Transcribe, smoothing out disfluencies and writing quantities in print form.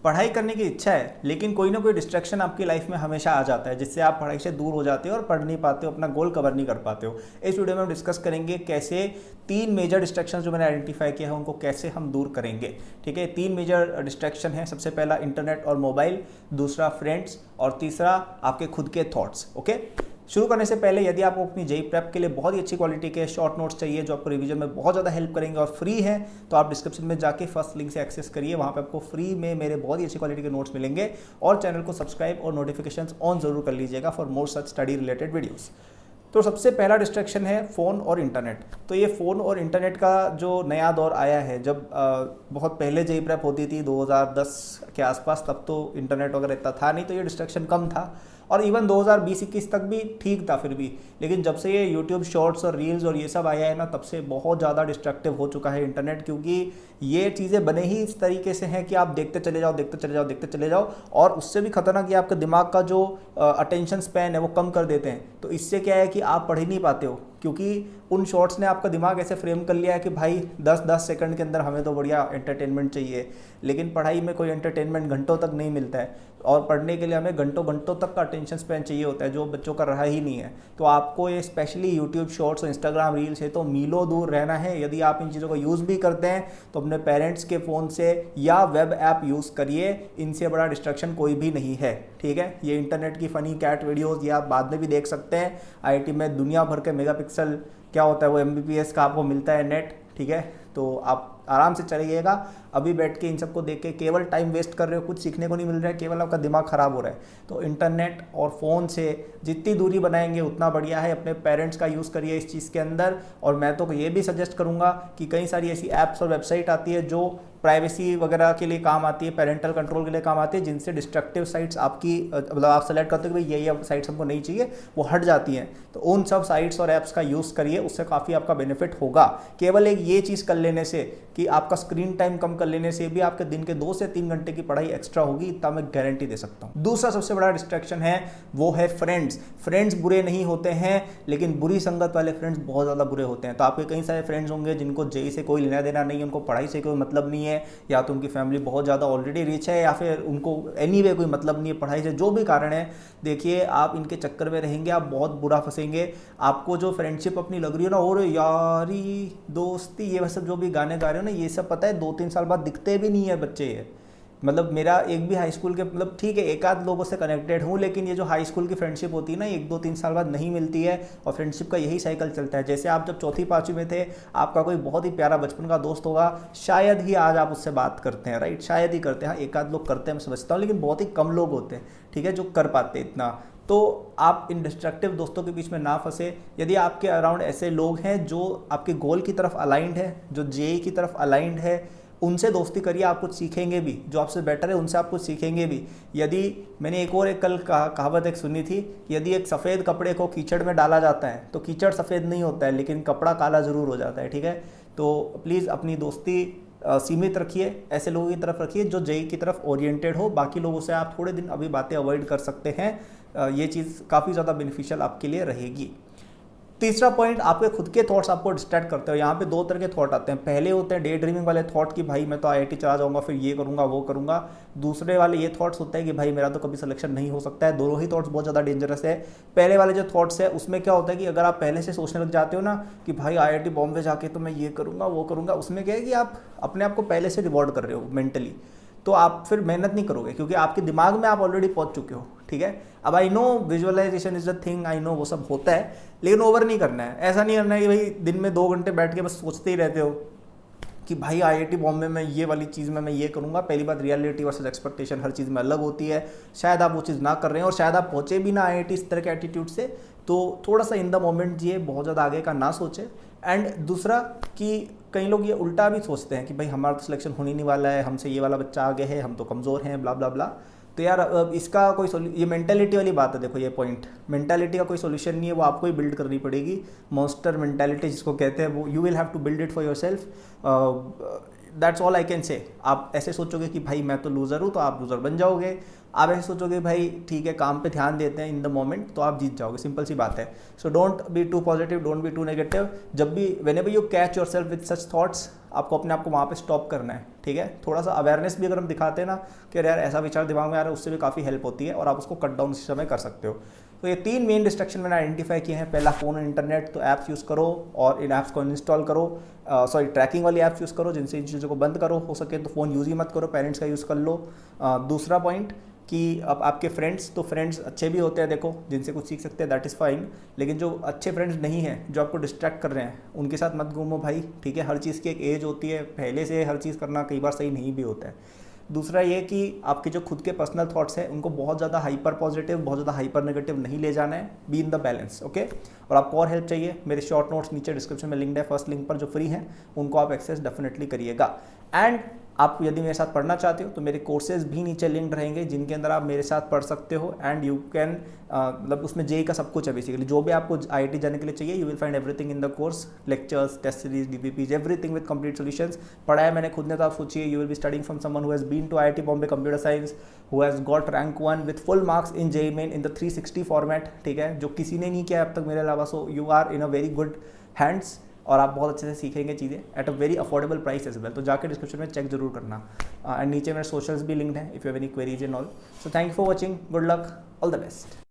पढ़ाई करने की इच्छा है लेकिन कोई ना कोई डिस्ट्रैक्शन आपकी लाइफ में हमेशा आ जाता है जिससे आप पढ़ाई से दूर हो जाते हो और पढ़ नहीं पाते हो, अपना गोल कवर नहीं कर पाते हो। इस वीडियो में हम डिस्कस करेंगे कैसे 3 मेजर डिस्ट्रैक्शन जो मैंने आइडेंटिफाई किया है उनको कैसे हम दूर करेंगे। ठीक है, 3 मेजर डिस्ट्रैक्शन है। सबसे पहला इंटरनेट और मोबाइल, दूसरा फ्रेंड्स और तीसरा आपके खुद के थॉट्स। ओके, शुरू करने से पहले यदि आपको अपनी जेई प्रेप के लिए बहुत ही अच्छी क्वालिटी के शॉर्ट नोट्स चाहिए जो आपको रिवीजन में बहुत ज़्यादा हेल्प करेंगे और फ्री हैं, तो आप डिस्क्रिप्शन में जाके फर्स्ट लिंक से एक्सेस करिए। वहाँ पे आपको फ्री में मेरे बहुत ही अच्छी क्वालिटी के नोट्स मिलेंगे और चैनल को सब्सक्राइब और नोटिफिकेशंस ऑन जरूर कर लीजिएगा for more such study related videos. तो सबसे पहला डिस्ट्रैक्शन है फ़ोन और इंटरनेट। तो ये फ़ोन और इंटरनेट का जो नया दौर आया है, जब बहुत पहले जेई प्रेप होती थी 2010 के आसपास, तब तो इंटरनेट वगैरह इतना था नहीं, तो ये डिस्ट्रैक्शन कम था और इवन 2020-21 तक भी ठीक था फिर भी। लेकिन जब से ये यूट्यूब शॉर्ट्स और रील्स और ये सब आया है ना, तब से बहुत ज़्यादा डिस्ट्रक्टिव हो चुका है इंटरनेट, क्योंकि ये चीज़ें बने ही इस तरीके से हैं कि आप देखते चले जाओ, देखते चले जाओ, देखते चले जाओ, और उससे भी खतरनाक ये आपके दिमाग का जो अटेंशन स्पैन है वो कम कर देते हैं। तो इससे क्या है कि आप पढ़ ही नहीं पाते हो, क्योंकि उन शॉर्ट्स ने आपका दिमाग ऐसे फ्रेम कर लिया है कि भाई 10-10 सेकंड के अंदर हमें तो बढ़िया एंटरटेनमेंट चाहिए। लेकिन पढ़ाई में कोई एंटरटेनमेंट घंटों तक नहीं मिलता है और पढ़ने के लिए हमें घंटों घंटों तक का अटेंशन स्पैन चाहिए होता है, जो बच्चों का रहा ही नहीं है। तो आपको ये स्पेशली यूट्यूब शॉर्ट्स और इंस्टाग्राम रील्स है तो मीलों दूर रहना है। यदि आप इन चीज़ों का यूज़ भी करते हैं तो अपने पेरेंट्स के फ़ोन से या वेब ऐप यूज़ करिए, इनसे बड़ा डिस्ट्रैक्शन कोई भी नहीं है। ठीक है, ये इंटरनेट की फ़नी कैट वीडियोज़ ये आप बाद में भी देख सकते हैं। आईआईटी में दुनिया भर के मेगापिक्सल क्या होता है वो एमबीपीएस का आपको मिलता है नेट। ठीक है, तो आप आराम से चलिएगा। अभी बैठ के इन सबको देख के केवल टाइम वेस्ट कर रहे हो, कुछ सीखने को नहीं मिल रहा है, केवल आपका दिमाग ख़राब हो रहा है। तो इंटरनेट और फ़ोन से जितनी दूरी बनाएंगे उतना बढ़िया है। अपने पेरेंट्स का यूज़ करिए इस चीज़ के अंदर। और मैं तो ये भी सजेस्ट करूँगा कि कई सारी ऐसी ऐप्स और वेबसाइट आती है जो प्राइवेसी वगैरह के लिए काम आती है, पेरेंटल कंट्रोल के लिए काम आती है, जिनसे डिस्ट्रक्टिव साइट्स आपकी मतलब आप सेलेक्ट करते हो कि भाई ये साइट्स हमको नहीं चाहिए, वो हट जाती हैं। तो उन सब साइट्स और ऐप्स का यूज़ करिए, उससे काफ़ी आपका बेनिफिट होगा। केवल एक ये चीज़ कर लेने से कि आपका स्क्रीन टाइम कम कर लेने से भी आपके दिन के 2 से 3 घंटे की पढ़ाई एक्स्ट्रा होगी, इतना मैं गारंटी दे सकता हूँ। दूसरा सबसे बड़ा डिस्ट्रैक्शन है वो है फ्रेंड्स। फ्रेंड्स बुरे नहीं होते हैं, लेकिन बुरी संगत वाले फ्रेंड्स बहुत ज़्यादा बुरे होते हैं। तो आपके कई सारे फ्रेंड्स होंगे जिनको जेई से कोई लेना देना नहीं है, उनको पढ़ाई से कोई मतलब नहीं है, या तो उनकी फैमिली बहुत ज़्यादा ऑलरेडी रिच है, या फिर उनको एनीवे कोई मतलब नहीं है पढ़ाई से। जो भी कारण है, देखिए आप इनके चक्कर में रहेंगे, आप बहुत बुरा फंसेंगे। आपको जो फ्रेंडशिप अपनी लग रही है ना, और यारी दोस्ती ये सब जो भी गाने गा रहे हो ना, ये सब पता है 2-3 साल बाद दिखते भी नहीं है बच्चे। ये मतलब मेरा एक भी हाई स्कूल के मतलब ठीक है एक आध लोगों से कनेक्टेड हूँ, लेकिन ये जो हाई स्कूल की फ्रेंडशिप होती है ना, 1-2-3 साल बाद नहीं मिलती है। और फ्रेंडशिप का यही साइकिल चलता है। जैसे आप जब 4th-5वीं में थे, आपका कोई बहुत ही प्यारा बचपन का दोस्त होगा, शायद ही आज आप उससे बात करते हैं, राइट? शायद ही करते हैं। हाँ, एक आध लोग करते हैं, मैं समझता हूँ, लेकिन बहुत ही कम लोग होते हैं, ठीक है, जो कर पाते इतना। तो आप इन डिस्ट्रक्टिव दोस्तों के बीच में ना फंसे। यदि आपके अराउंड ऐसे लोग हैं जो आपके गोल की तरफ अलाइंड है, जो जेई की तरफ अलाइंड है, उनसे दोस्ती करिए, आप कुछ सीखेंगे भी। जो आपसे बेटर है उनसे आप कुछ सीखेंगे भी। यदि मैंने एक कल कहावत एक सुनी थी, यदि एक सफ़ेद कपड़े को कीचड़ में डाला जाता है तो कीचड़ सफ़ेद नहीं होता है, लेकिन कपड़ा काला ज़रूर हो जाता है। ठीक है, तो प्लीज़ अपनी दोस्ती सीमित रखिए, ऐसे लोगों की तरफ रखिए जो जेई की तरफ ओरिएंटेड हो। बाकी लोगों से आप थोड़े दिन अभी बातें अवॉइड कर सकते हैं। ये चीज़ काफ़ी ज़्यादा बेनिफिशियल आपके लिए रहेगी। तीसरा पॉइंट, आपके खुद के थॉट्स आपको डिस्ट्रैक्ट करते हो। यहाँ पे 2 तरह के थॉट आते हैं। पहले होते हैं डे ड्रीमिंग वाले थॉट कि भाई मैं तो आईआईटी चला जाऊँगा, फिर ये करूँगा वो करूँगा। दूसरे वाले ये थॉट्स होते हैं कि भाई मेरा तो कभी सिलेक्शन नहीं हो सकता है। दोनों ही थॉट्स बहुत ज़्यादा डेंजरस है। पहले वाले जो थॉट्स है उसमें क्या होता है कि अगर आप पहले से सोचने लग जाते हो ना कि भाई आईआईटी बॉम्बे जाके तो मैं ये करूँगा वो करूँगा, उसमें क्या है कि आप अपने आप को पहले से रिवॉर्ड कर रहे हो मेंटली। तो आप फिर मेहनत नहीं करोगे, क्योंकि आपके दिमाग में आप ऑलरेडी पहुंच चुके हो। ठीक है, अब I know visualization is the thing, I know वो सब होता है, लेकिन ओवर नहीं करना है। ऐसा नहीं करना है कि भाई दिन में 2 घंटे बैठ के बस सोचते ही रहते हो कि भाई आईआईटी बॉम्बे में ये वाली चीज़ में मैं ये करूँगा। पहली बात, रियलिटी वर्सेस एक्सपेक्टेशन हर चीज़ में अलग होती है। शायद आप वो चीज़ ना कर रहे हैं और शायद आप पहुँचे भी ना आईआईटी इस तरह के एटीट्यूड से। तो थोड़ा सा इन द मोमेंट जिए, बहुत ज़्यादा आगे का ना सोचे। एंड दूसरा कि कई लोग ये उल्टा भी सोचते हैं कि भाई हमारा तो सिलेक्शन होने नहीं वाला है, हमसे ये वाला बच्चा आगे है, हम तो कमज़ोर हैं, ब्ला ब्ला ब्ला। तो यार इसका कोई ये मेंटालिटी वाली बात है। देखो ये पॉइंट, मेंटालिटी का कोई सोल्यूशन नहीं है, वो आपको ही बिल्ड करनी पड़ेगी। मॉन्स्टर मेंटालिटी जिसको कहते हैं, वो you will have to build it for yourself. That's all I can say. आप ऐसे सोचोगे कि भाई मैं तो लूज़र हूँ, तो आप लूज़र बन जाओगे। आप ऐसे सोचोगे भाई ठीक है काम पे ध्यान देते हैं इन द मोमेंट, तो आप जीत जाओगे। सिंपल सी बात है। So don't be too positive, don't be too negative. जब भी whenever you catch yourself with such thoughts, आपको अपने आप को वहाँ पे स्टॉप करना है, ठीक है। थोड़ा सा अवेयरनेस भी अगर हम दिखाते हैं ना कि यार ऐसा विचार दिमाग में आ रहा है, उससे भी काफ़ी हेल्प होती है और आप उसको कट डाउन उसी समय कर सकते हो। तो ये 3 मेन डिस्ट्रैक्शन मैंने आइडेंटिफाई किए हैं। पहला, फ़ोन और इंटरनेट, तो ऐप्स यूज़ करो और इन ऐप्स को इंस्टॉल करो, ट्रैकिंग वाली ऐप्स यूज़ करो जिनसे इन चीज़ों को बंद करो। हो सके तो फ़ोन यूज़ ही मत करो, पेरेंट्स का यूज़ कर लो। दूसरा पॉइंट कि अब आपके फ्रेंड्स, तो फ्रेंड्स अच्छे भी होते हैं देखो, जिनसे कुछ सीख सकते हैं, दैट इज़ फाइन, लेकिन जो अच्छे फ्रेंड्स नहीं हैं, जो आपको डिस्ट्रैक्ट कर रहे हैं, उनके साथ मत घूमो भाई, ठीक है। हर चीज़ की एक एज होती है, पहले से हर चीज़ करना कई बार सही नहीं भी होता है। दूसरा ये कि आपके जो खुद के पर्सनल थॉट्स हैं उनको बहुत ज़्यादा हाइपर पॉजिटिव, बहुत ज़्यादा हाइपर नेगेटिव नहीं ले जाना है, be in the balance, okay. और आपको और हेल्प चाहिए, मेरे शॉर्ट नोट्स नीचे डिस्क्रिप्शन में लिंक है, फर्स्ट लिंक पर जो फ्री हैं उनको आप एक्सेस डेफिनेटली करिएगा। एंड आप यदि मेरे साथ पढ़ना चाहते हो तो मेरे कोर्सेज भी नीचे लिंक्ड रहेंगे जिनके अंदर आप मेरे साथ पढ़ सकते हो। एंड यू कैन मतलब उसमें जेई का सब कुछ है बेसिकली, जो भी आपको आईआईटी जाने के लिए चाहिए, you will find everything in the course, lectures, test series, DPPs, everything with complete solutions. पढ़ा है मैंने खुद ने, तो आप सोचिए you will be studying from someone who has been to IIT Bombay computer science, who has got rank 1 with full marks in JEE Main in the 360 format, ठीक है, जो किसी ने नहीं किया अब तक मेरे अलावा। So you are in a very good hands और आप बहुत अच्छे से सीखेंगे चीज़ें at a very affordable price as well. तो जाकर डिस्क्रिप्शन में चेक जरूर करना। एंड नीचे मेरे सोशल्स भी लिंक्ड हैं if you have any queries and all. So thank you for watching, good luck, all the best.